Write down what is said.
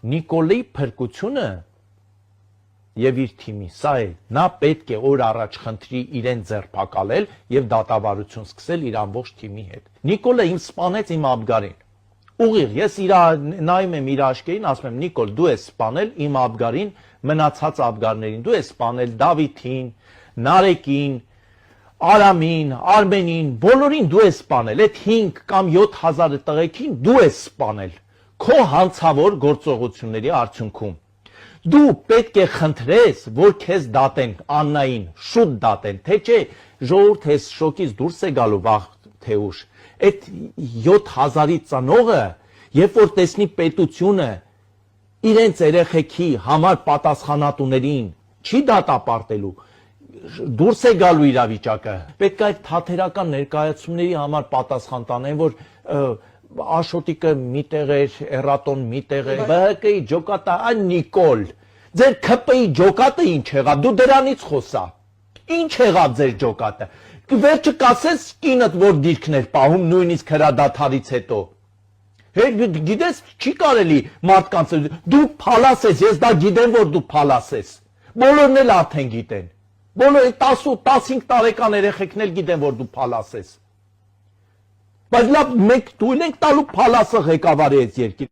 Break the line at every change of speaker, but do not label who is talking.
Նիկոլի փրկությունը եւ իր թիմի, սա է, նա պետք է օր առաջ խնդրի իրեն ձերբակալել եւ դատավարություն սկսել իր ամբողջ թիմի հետ։ Նիկոլը իմ սպանեց իմ Աբգարին։ Ուղիղ, ես իր նայում եմ իր աչքերին, ասում եմ Նիկոլ, դու ես սպանել իմ Աբգարին, մնացած Աբգարներին, դու ես սպանել Դավիթին, Նարեկին, Արամին, Արմենին, բոլորին դու ես սպանել, այդ 5 կամ 7000 տղեկին դու ես սպանել քո հանցավոր գործողությունների արդյունքում։ Դու պետք է խնդրես, որ քեզ դատեն, Աննային, շուտ դատեն, թե չէ, ժողովուրդ ես շոկից դուրս է գալու վաղ թե ուշ։ Այդ 7000-ի ծնողը, երբ որ տեսնի պետությունը իրենց երեխեքի համար պատասխանատուներին չի դատապարտելու, դուրս է գալու իրավիճակը։ Պետք է այդ թատերական ներկայացումների համար պատասխան տանեն, որ Աշոտիկը միտեղ էր, Էրատոն միտեղ էր, ԲՀԿ-ի ջոկատը, այն Նիկոլ, ձեր ՔՊ-ի ջոկատը ինչ եղավ, դու դրանից խոսա, ինչ եղավ ձեր ջոկատը, վերջը կասես կինդ, որ դիրքն էր պահում, նույնիսկ հրադադարից հետո, գիտես, չի կարելի մարդկանց, դու փալաս ես, ես դա գիտեմ, որ դու փալաս ես, բոլորն էլ արդեն գիտեն, բոլոր 10-15 տարեկան երեխեքն էլ գիտեն, որ դու փալաս ես, բայց լավ, մենք թույլ ենք տալու փալասը ղեկավարի այս երկիր։